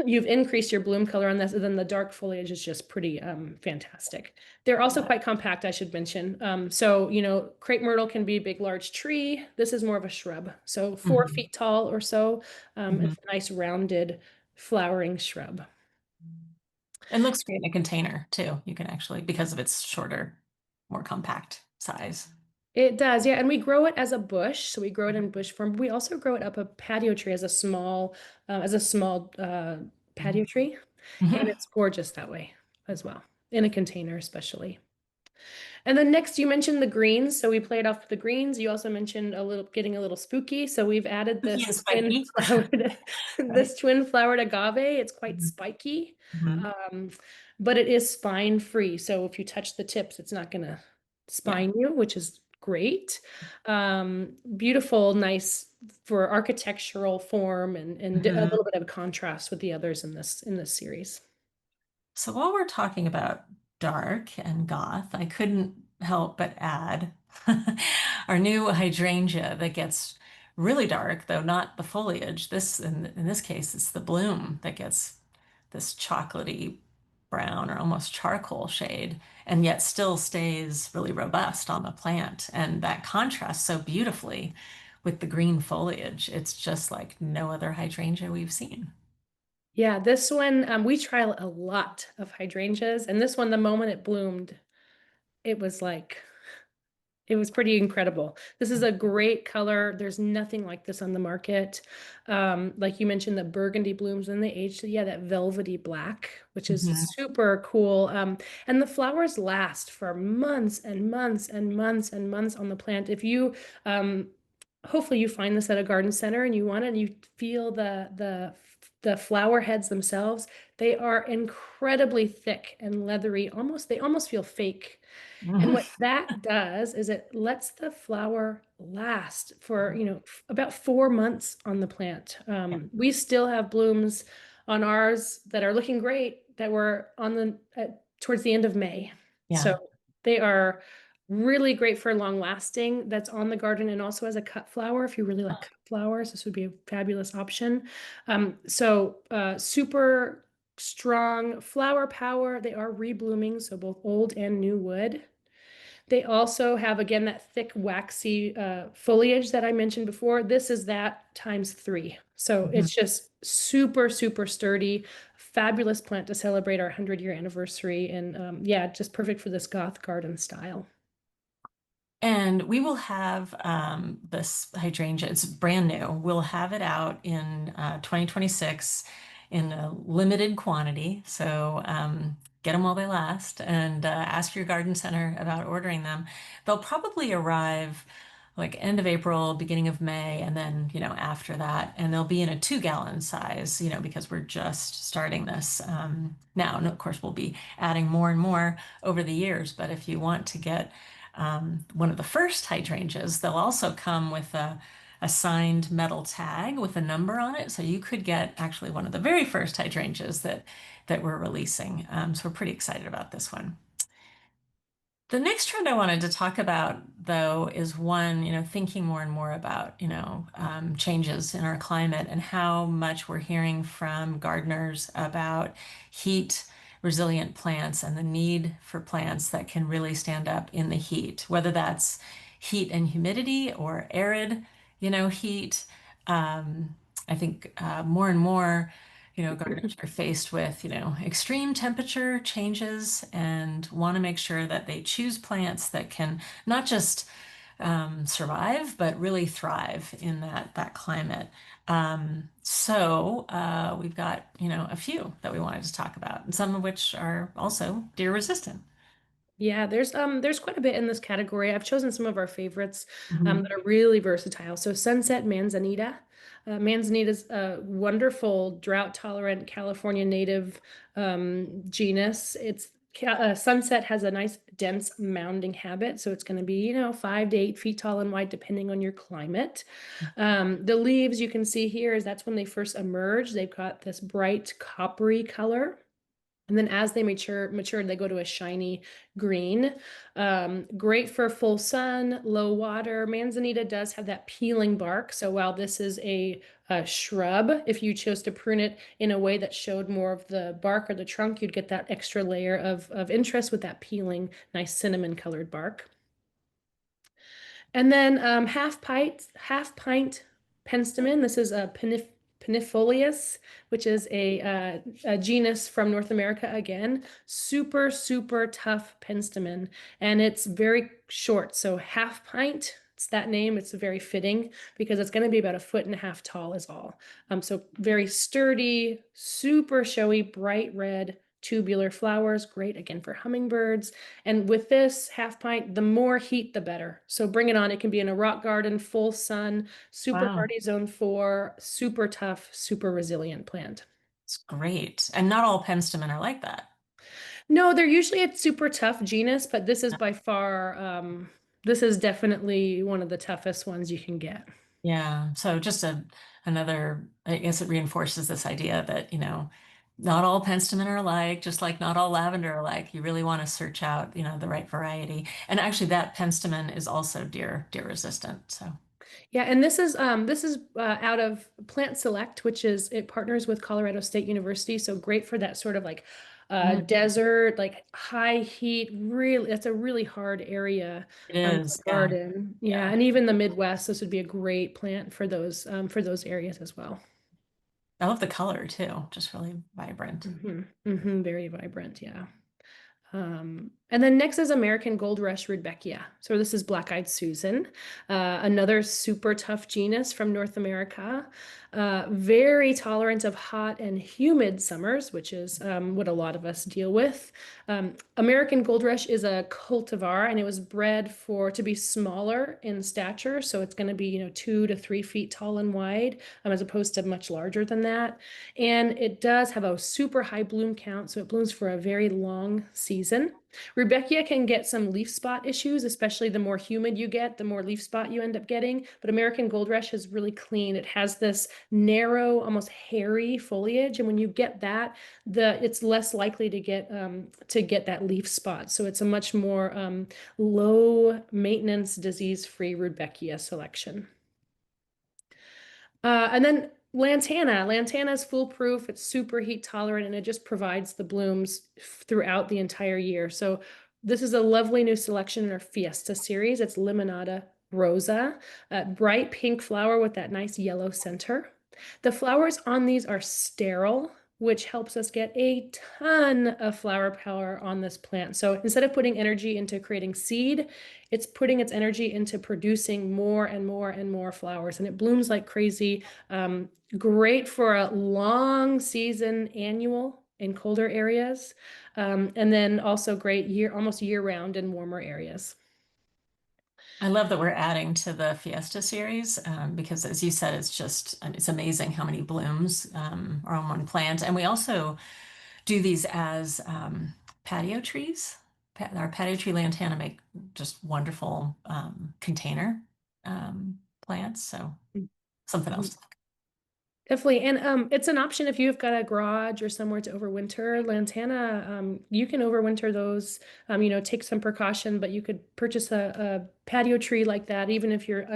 you've increased your bloom color on this, and then the dark foliage is just pretty fantastic. They're also quite compact, I should mention. So, crepe myrtle can be a big, large tree. This is more of a shrub. So 4 feet tall or so. It's a nice rounded flowering shrub. And looks great in a container too. You can actually, because of its shorter, more compact size. It does, yeah. And we grow it as a bush, so we grow it in bush form. We also grow it up a patio tree as a small patio tree, and Mhm. it's gorgeous that way as well, in a container especially. And then next you mentioned the greens, so we played off the greens. You also mentioned getting a little spooky, so we've added Spooky this and twin spiky, flowered right? this twin flowered agave. It's quite Mhm. spiky, Mhm. um, but it is spine free. So if you touch the tips, it's not gonna Yeah. spine you, which is great. Beautiful, nice for architectural form and a Mhm. little bit of contrast with the others in this series. So while we're talking about dark and goth, I couldn't help but add our new hydrangea that gets really dark, though not the foliage. In this case, it's the bloom that gets this chocolatey brown or almost charcoal shade, and yet still stays really robust on the plant. And that contrasts so beautifully with the green foliage. It's just like no other hydrangea we've seen. Yeah, this one, we trial a lot of hydrangeas, and this one, the moment it bloomed, it was like It was pretty incredible. This is a great color. There's nothing like this on the market. Like you mentioned, the burgundy blooms when they age. So yeah, that velvety black, which is Mhm. super cool. And the flowers last for months and months and months and months on the plant. If you, hopefully you find this at a garden center and you want it and you feel the flower heads themselves, they are incredibly thick and leathery. They almost feel fake. And what that does is it lets the flower last for, about 4 months on the plant. Yeah. We still have blooms on ours that are looking great that were on towards the end of May. So Yeah. they are really great for long lasting. That's on the garden and also as a cut flower. If you really like cut flowers, this would be a fabulous option. Super strong flower power. They are reblooming, so both old and new wood. They also have, again, that thick, waxy foliage that I mentioned before. This is that times three. So Mhm. it's just super, super sturdy, fabulous plant to celebrate our 100-year anniversary. And yeah, just perfect for this goth garden style. And we will have this hydrangea. It's brand new. We'll have it out in 2026 in a limited quantity. So get them while they last and ask your garden center about ordering them. They'll probably arrive like end of April, beginning of May, and then, after that. And they'll be in a 2-gallon size, because we're just starting this now. And of course, we'll be adding more and more over the years. But if you want to get one of the first hydrangeas, they'll also come with a signed metal tag with a number on it. So you could get actually one of the very first hydrangeas that we're releasing. So we're pretty excited about this one. The next trend I wanted to talk about, though, is one, thinking more and more about, changes in our climate and how much we're hearing from gardeners about heat resilient plants and the need for plants that can really stand up in the heat, whether that's heat and humidity or arid, heat. Um, I think more and more gardeners are faced with, extreme temperature changes and want to make sure that they choose plants that can not just survive, but really thrive in that climate. We've got, a few that we wanted to talk about, and some of which are also deer resistant. Yeah, there's quite a bit in this category. I've chosen some of our favorites Mhm. that are really versatile. So sunset manzanita. Manzanita is a wonderful drought-tolerant California native genus. Sunset has a nice dense mounding habit, so it's going to be 5 to 8 feet tall and wide depending on your climate. The leaves you can see here is that's when they first emerge. They've got this bright coppery color. And then as they mature, they go to a shiny green. Great for full sun, low water. Manzanita does have that peeling bark. So while this is a shrub, if you chose to prune it in a way that showed more of the bark or the trunk, you'd get that extra layer of interest with that peeling, nice cinnamon colored bark. And then half pint penstemon. This is a pinifolius, which is a genus from North America again. Super, super tough penstemon. And it's very short. So half pint, it's that name. It's very fitting because it's going to be about 1.5 feet tall is all. So very sturdy, super showy, bright red, tubular flowers. Great again for hummingbirds. And with this half pint, the more heat, the better. So bring it on. It can be in a rock garden, full sun, super Wow, hardy zone 4, super tough, super resilient plant. it's great. And not all penstemon are like that. No, they're usually a super tough genus, but this is by far, this is definitely one of the toughest ones you can get. Yeah. So just another, I guess it reinforces this idea that, not all penstemon are alike, just like not all lavender are alike. You really want to search out, the right variety. And actually that penstemon is also deer resistant. So Yeah, and this is out of Plant Select, which is it partners with Colorado State University, so great for that sort of like mm, desert, like high heat. Really, that's a really hard area it to is. Yeah. garden. Yeah, Yeah. and even the Midwest, this would be a great plant for those areas as well. I love the color too, just really vibrant. Very vibrant. Yeah. And then next is American Gold Rush Rudbeckia. So this is Black-Eyed Susan, another super tough genus from North America. Very tolerant of hot and humid summers, which is what a lot of us deal with. American Gold Rush is a cultivar, and it was bred for to be smaller in stature. So it's going to be, 2 to 3 feet tall and wide, as opposed to much larger than that. And it does have a super high bloom count, so it blooms for a very long season. Rudbeckia can get some leaf spot issues, especially the more humid you get, the more leaf spot you end up getting. But American Gold Rush is really clean. It has this narrow, almost hairy foliage, and when you get that, it's less likely to get that leaf spot. So it's a much more low maintenance, disease-free Rudbeckia selection. And then Lantana. Lantana is foolproof. It's super heat tolerant, and it just provides the blooms throughout the entire year. So this is a lovely new selection in our Fiesta series. It's Limonada Rosa, a bright pink flower with that nice yellow center. The flowers on these are sterile, which helps us get a ton of flower power on this plant. So instead of putting energy into creating seed, it's putting its energy into producing more and more and more flowers, and it blooms like crazy. Great for a long season annual in colder areas, and then also great almost year round in warmer areas. I love that we're adding to the Fiesta series because, as you said, it's amazing how many blooms are on one plant. And we also do these as patio trees. Our patio tree lantana make just wonderful container plants. So something else. Definitely. And it's an option if you've got a garage or somewhere to overwinter. Lantana, you can overwinter those, take some precaution, but you could purchase a patio tree like that, even if you're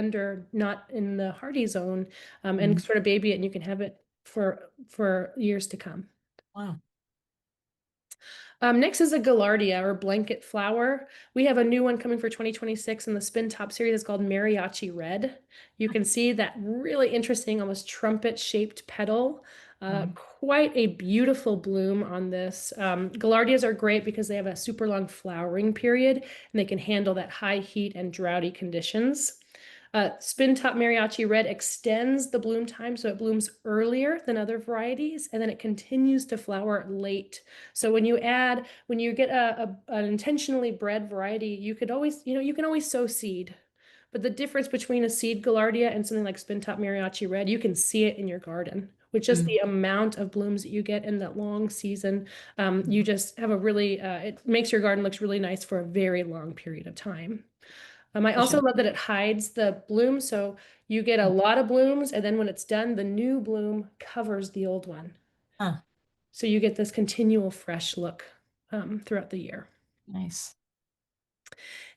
not in the hardy zone, and sort of baby it, and you can have it for years to come. Wow. Next is a Gaillardia or blanket flower. We have a new one coming for 2026 in the Spin Top series. It's called Mariachi Red. You can see that really interesting, almost trumpet-shaped petal. Quite a beautiful bloom on this. Gaillardias are great because they have a super long flowering period, and they can handle that high heat and droughty conditions. Spin Top Mariachi Red extends the bloom time, so it blooms earlier than other varieties, and then it continues to flower late. So when you get an intentionally bred variety, you can always sow seed. But the difference between a seed Gaillardia and something like Spin Top Mariachi Red, you can see it in your garden with just the amount of blooms that you get in that long season. You just have it makes your garden looks really nice for a very long period of time. I also love that it hides the bloom, so you get a lot of blooms, and then when it's done, the new bloom covers the old one. Huh. So you get this continual fresh look throughout the year. Nice.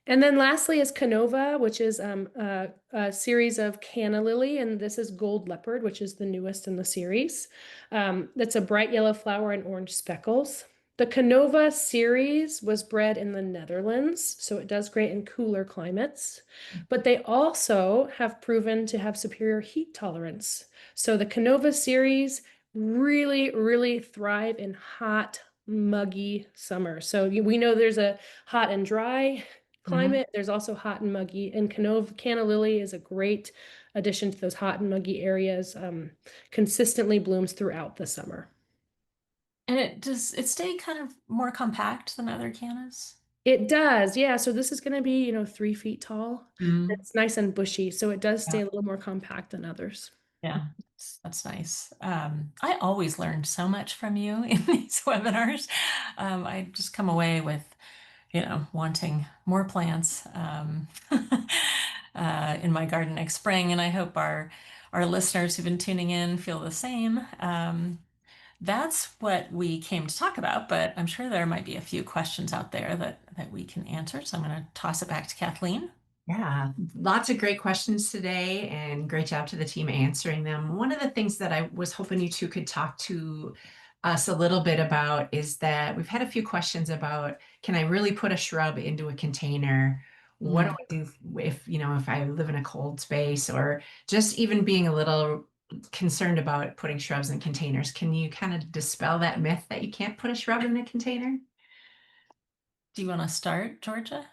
And then lastly is Canova, which is a series of canna lily, and this is Gold Leopard, which is the newest in the series. That's a bright yellow flower and orange speckles. The Canova series was bred in the Netherlands, so it does great in cooler climates, but they also have proven to have superior heat tolerance. So the Canova series really, really thrive in hot, muggy summer. So we know there's a hot and dry climate. There's also hot and muggy, and canna lily is a great addition to those hot and muggy areas. Consistently blooms throughout the summer. And does it stay kind of more compact than other cannas? It does, yeah. So this is going to be, 3 feet tall. Mm. It's nice and bushy, so it does stay Yeah. a little more compact than others. Yeah, that's nice. I always learned so much from you in these webinars. I just come away with, wanting more plants in my garden next spring, and I hope our listeners who've been tuning in feel the same. That's what we came to talk about, but I'm sure there might be a few questions out there that we can answer. So I'm going to toss it back to Kathleen. Yeah, lots of great questions today, and great job to the team answering them. One of the things that I was hoping you two could talk to us a little bit about is that we've had a few questions about, can I really put a shrub into a container? What do I do if I live in a cold space, or just even being a little concerned about putting shrubs in containers? Can you kind of dispel that myth that you can't put a shrub in a container? Do you want to start, Georgia?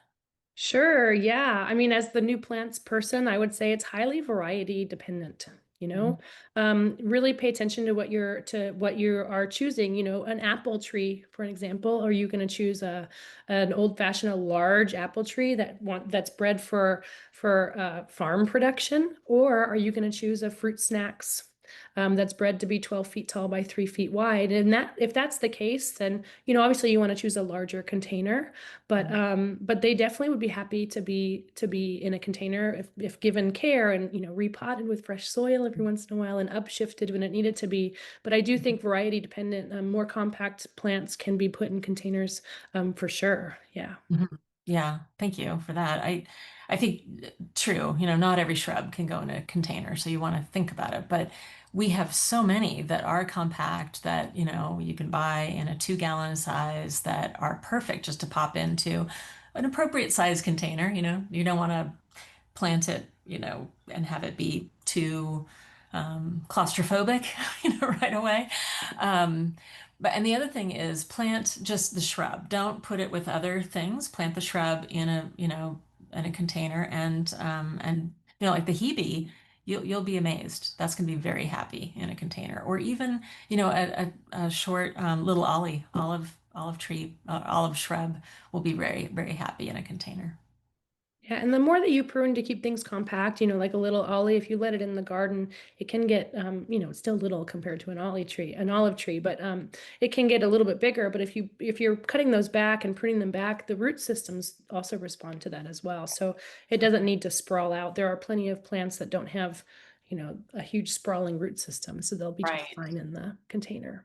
Sure, yeah. I mean, as the new plants person, I would say it's highly variety dependent, you Mhm. know. Really pay attention to what you are choosing, an apple tree, for an example. Are you going to choose an old-fashioned, a large apple tree that's bred for farm production, or are you going to choose a fruit snacks that's bred to be 12 feet tall by 3 feet wide? And that if that's the case, then obviously you want to choose a larger container. But they definitely would be happy to be in a container if given care and repotted with fresh soil every once in a while and upshifted when it needed to be. But I do think variety dependent, more compact plants can be put in containers for sure. Yeah. Mhm. Yeah, thank you for that. I think true, not every shrub can go in a container, so you want to think about it. But we have so many that are compact that, you can buy in a 2-gallon size that are perfect just to pop into an appropriate size container. You don't want to plant it, and have it be too claustrophobic, right away. And the other thing is plant just the shrub. Don't put it with other things. Plant the shrub in a container and like the hebe, you'll be amazed. That's going to be very happy in a container, or even a short little olive tree, olive shrub will be very very happy in a container. Yeah, and the more that you prune to keep things compact, like a little ollie, if you let it in the garden, it can get, it's still little compared to an olive tree, but it can get a little bit bigger. But if you're cutting those back and pruning them back, the root systems also respond to that as well. So it doesn't need to sprawl out. There are plenty of plants that don't have, a huge sprawling root system, so they'll be just Right. fine in the container.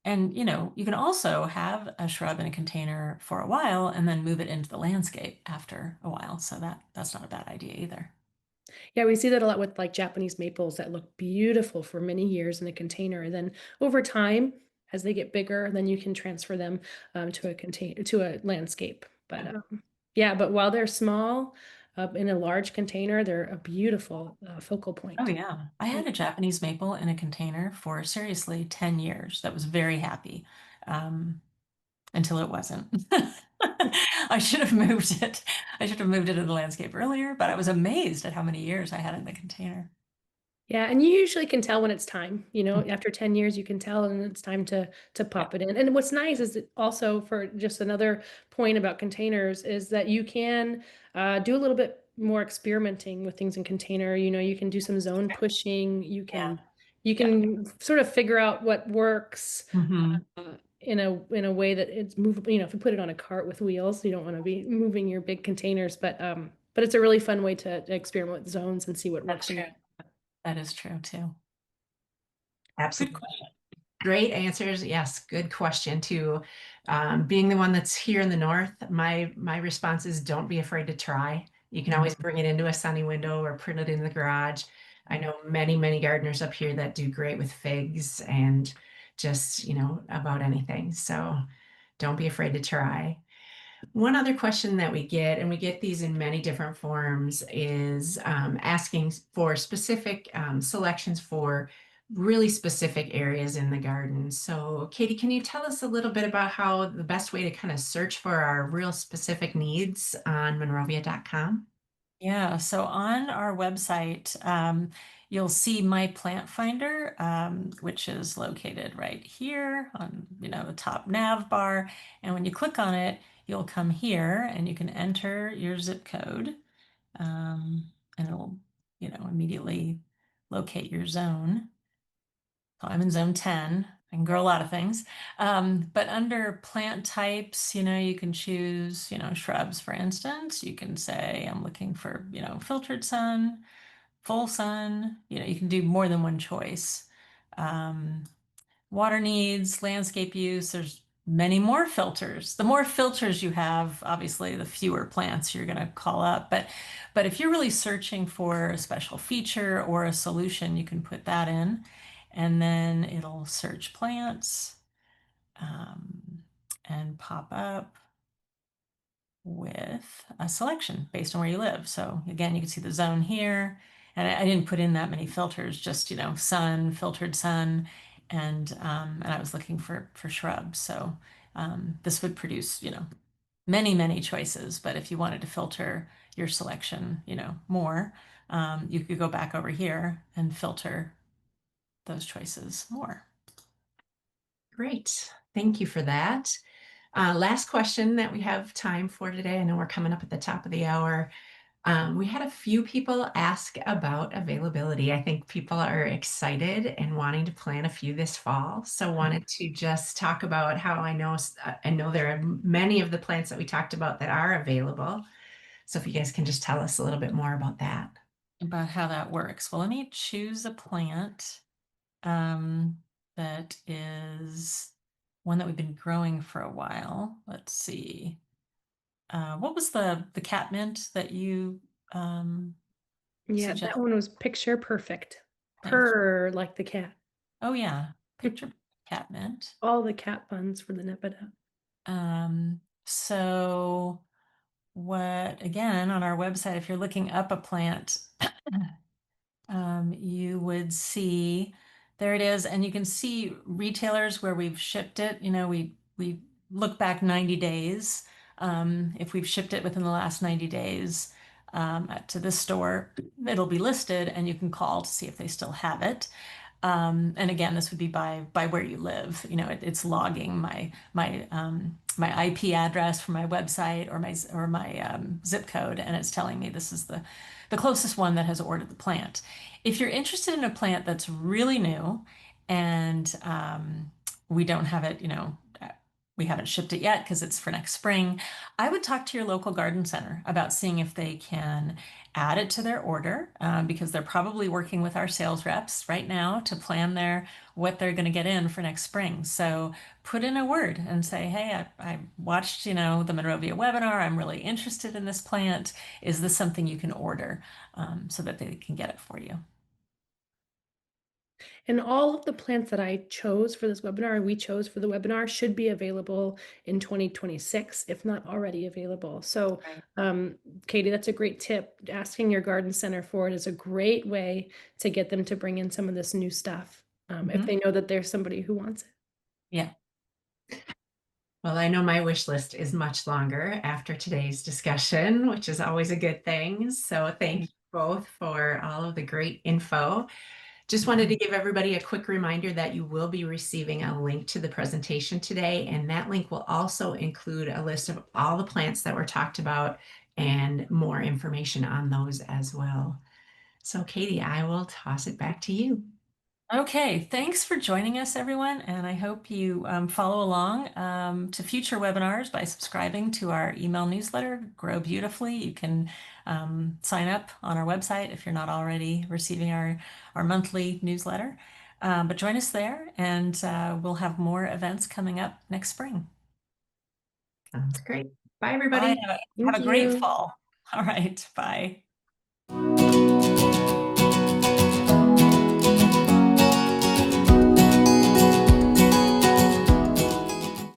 And you can also have a shrub in a container for a while and then move it into the landscape after a while. So that's not a bad idea either. Yeah, we see that a lot with like Japanese maples that look beautiful for many years in a container. And then over time, as they get bigger, then you can transfer them to a landscape. But yeah, but while they're small, in a large container, they're a beautiful focal Oh point. yeah. I had a Japanese maple in a container for seriously 10 years. That was very happy. Um, until it wasn't. I should have moved it. I should have moved it in the landscape earlier, but I was amazed at how many years I had in the container. Yeah, and you usually can tell when it's time. After 10 years, you can tell, and it's time to Yeah. pop it in. And what's nice is that also, for just another point about containers, is that you can do a little bit more experimenting with things in container. You can do some zone pushing. You Yeah. can you Yeah. can sort of figure out what works Hmm. in a way that it's movable. If you put it on a cart with wheels, you don't want to be moving your big containers, but it's a really fun way to experiment with zones and see what That's works in true. your. That is true too. Good Absolutely. question. Great answers. Yes, good question too. Being the one that's here in the north, my response is don't be afraid to try. You can always Mhm. bring it into a sunny window or print it in the garage. I know many, many gardeners up here that do great with figs and just, about anything. So don't be afraid to try. One other question that we get, and we get these in many different forms, is asking for specific selections for really specific areas in the garden. So, Katie, can you tell us a little bit about how the best way to kind of search for our real specific needs on monrovia.com? Yeah, so on our website, you'll see My Plant Finder, which is located right here on, the top nav bar. And when you click on it, you'll come here and you can enter your zip code, and it'll, immediately locate your zone. So I'm in zone 10. I can grow a lot of things. But under plant types, you can choose, shrubs, for instance. You can say, I'm looking for, filtered sun, full sun. You can do more than one choice. Um, Water needs, landscape use, there's many more filters. The more filters you have, obviously, the fewer plants you're going to call up. But if you're really searching for a special feature or a solution, you can put that in, and then it'll search plants, um, and pop up with a selection based on where you live. So again, you can see the zone here. And I didn't put in that many filters, just, sun, filtered sun, and I was looking for shrubs. So this would produce, many, many choices. But if you wanted to filter your selection, more, you could go back over here and filter those choices more. Great. Thank you for that. Last question that we have time for today. I know we're coming up at the top of the hour. We had a few people ask about availability. I think people are excited and wanting to plan a few this fall. So wanted to just talk about how I know there are many of the plants that we talked about that are available. So if you guys can just tell us a little bit more about that. About how that works. Well, let me choose a plant that is one that we've been growing for a while. Let's see. What was the catmint that you Yeah, that suggest? one was picture perfect. Thank you. Purr like the cat. Oh yeah, picture catmint. All the cat puns for the Nepeta. So what again on our website, if you're looking up a plant, you would see there it is, and you can see retailers where we've shipped it. We look back 90 days. If we've shipped it within the last 90 days to this store, it'll be listed, and you can call to see if they still have it. And again, this would be by where you live. It's logging my IP address for my website or my zip code, and it's telling me this is the closest one that has ordered the plant. If you're interested in a plant that's really new and we don't have it, we haven't shipped it yet because it's for next spring, I would talk to your local garden center about seeing if they can add it to their order because they're probably working with our sales reps right now to plan what they're going to get in for next spring. So put in a word and say, hey, I watched, the Monrovia webinar. I'm really interested in this plant. Is this something you can order so that they can get it for you? And all of the plants that I chose for this webinar, we chose for the webinar, should be available in 2026, if not already available. So, Right. Katie, that's a great tip. Asking your garden center for it is a great way to get them to bring in some of this new stuff, if Mhm. they know that there's somebody who wants it. Yeah. Well, I know my wish list is much longer after today's discussion, which is always a good thing. So thank you both for all of the great info. Just wanted to give everybody a quick reminder that you will be receiving a link to the presentation today, and that link will also include a list of all the plants that were talked about and more information on those as well. So Katie, I will toss it back to you. Okay, thanks for joining us, everyone, and I hope you follow along to future webinars by subscribing to our email newsletter, Grow Beautifully. You can sign up on our website if you're not already receiving our monthly newsletter. But join us there, and we'll have more events coming up next spring. Sounds great. Bye, Bye. everybody. Have Thank a great you. fall. All right. Bye.